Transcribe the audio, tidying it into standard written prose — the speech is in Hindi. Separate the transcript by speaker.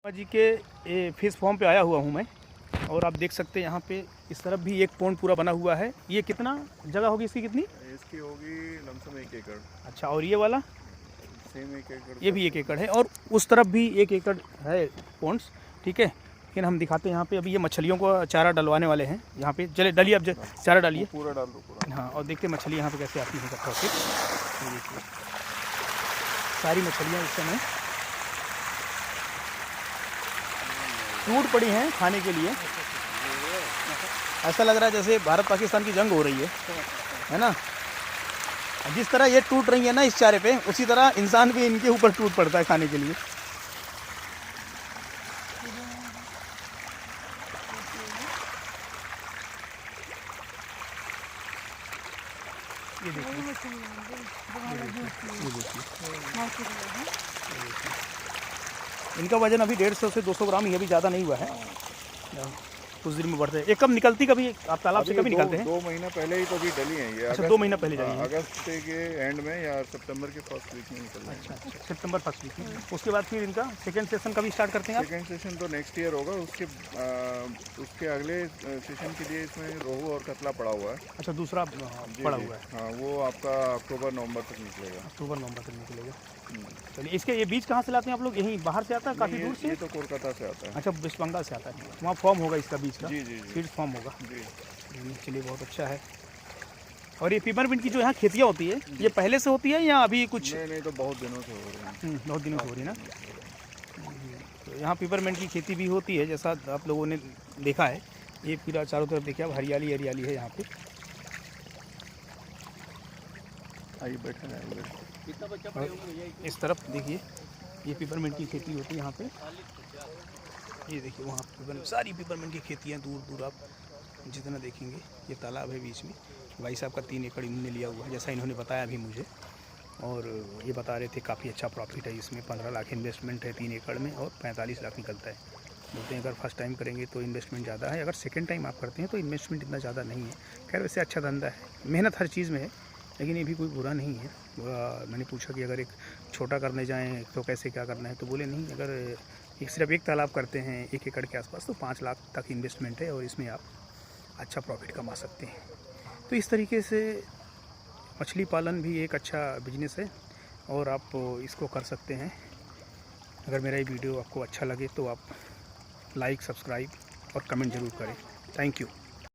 Speaker 1: जी के फिश फार्म पे आया हुआ हूँ मैं, और आप देख सकते हैं यहाँ पे इस तरफ भी एक पॉन्ड पूरा बना हुआ है। ये कितना जगह होगी इसकी, कितनी?
Speaker 2: इसकी होगी लमसम 1 एकड़।
Speaker 1: अच्छा, और ये वाला?
Speaker 2: सेम 1 एकड़।
Speaker 1: ये भी 1 एकड़ है, और उस तरफ भी 1 एकड़ है पॉन्ड्स। ठीक है, लेकिन हम दिखाते हैं यहाँ पे अभी ये मछलियों को चारा डलवाने वाले हैं। यहाँ पे चले डालिए, अब चारा डालिए
Speaker 2: पूरा डाल दो पूरा।
Speaker 1: हाँ, और देखते हैं मछली यहाँ पे कैसे आती है इकट्ठा होकर। सारी मछलियाँ इस समय टूट पड़ी हैं खाने के लिए। ऐसा लग रहा है जैसे भारत पाकिस्तान की जंग हो रही है ना। जिस तरह ये टूट रही है ना इस चारे पे, उसी तरह इंसान भी इनके ऊपर टूट पड़ता है खाने के लिए। ये देखिए, इनका वजन अभी 150 से 200 ग्राम ही, अभी ज़्यादा नहीं हुआ है, कुछ दिन में बढ़ते हैं। ये कब निकलती, कभी आप तालाब से कभी निकलते हैं?
Speaker 2: 2 महीना पहले ही तो अभी डली हैं ये।
Speaker 1: अच्छा, 2 महीना पहले जाइए।
Speaker 2: अगस्त के एंड में या सितंबर के फर्स्ट वीक में निकल।
Speaker 1: अच्छा, सितंबर फर्स्ट वीक में। उसके बाद फिर इनका सेकंड सेशन कभी स्टार्ट करते हैं आप?
Speaker 2: सेकंड सेशन तो नेक्स्ट ईयर होगा। उसके अगले सेशन के लिए इसमें रोहू और कतला पड़ा हुआ है।
Speaker 1: अच्छा, दूसरा पड़ा हुआ है।
Speaker 2: हाँ, वो आपका अक्टूबर नवंबर तक निकलेगा।
Speaker 1: अक्टूबर नवंबर तक निकलेगा। चलिए, इसके ये बीज कहाँ से लाते हैं आप लोग? यहीं बाहर से आता है, काफ़ी दूर से?
Speaker 2: ये तो कोलकाता से आता है।
Speaker 1: अच्छा, वेस्ट बंगाल से आता है। वहाँ फॉर्म होगा इसका बीज का?
Speaker 2: जी।
Speaker 1: सीड फॉर्म होगा
Speaker 2: जी।
Speaker 1: चलिए, बहुत अच्छा है। और ये पिपरमिंट की जो यहाँ खेतियाँ होती है, ये पहले से होती है या अभी कुछ?
Speaker 2: नहीं, तो बहुत दिनों से हो रही है।
Speaker 1: बहुत दिनों से हो रही है ना। तो यहाँ पिपरमिंट की खेती भी होती है, जैसा आप लोगों ने देखा है। ये पूरा चारों तरफ देखिए अब हरियाली हरियाली है यहाँ पे।
Speaker 2: आइए बैठे हैं।
Speaker 1: इस तरफ देखिए, ये पिपरमिंट की खेती होती है यहाँ पे। ये देखिए, वहाँ पिपरमिंट, सारी पिपरमिंट की खेती है दूर दूर आप जितना देखेंगे। ये तालाब है बीच में। भाई साहब का 3 एकड़ इन्होंने लिया हुआ है, जैसा इन्होंने बताया अभी मुझे। और ये बता रहे थे काफ़ी अच्छा प्रॉफिट है इसमें। 15 लाख इन्वेस्टमेंट है 3 एकड़ में, और 45 लाख निकलता है। बोलते हैं अगर फर्स्ट टाइम करेंगे तो इन्वेस्टमेंट ज़्यादा है, अगर सेकेंड टाइम आप करते हैं तो इन्वेस्टमेंट इतना ज़्यादा नहीं है। खैर, वैसे अच्छा धंधा है, मेहनत हर चीज़ में है, लेकिन ये भी कोई बुरा नहीं है। मैंने पूछा कि अगर एक छोटा करने जाएँ तो कैसे क्या करना है, तो बोले नहीं, अगर सिर्फ एक तालाब करते हैं 1 एकड़ के आसपास तो 5 लाख तक इन्वेस्टमेंट है, और इसमें आप अच्छा प्रॉफिट कमा सकते हैं। तो इस तरीके से मछली पालन भी एक अच्छा बिजनेस है, और आप इसको कर सकते हैं। अगर मेरा ये वीडियो आपको अच्छा लगे तो आप लाइक, सब्सक्राइब और कमेंट ज़रूर करें। Thank you.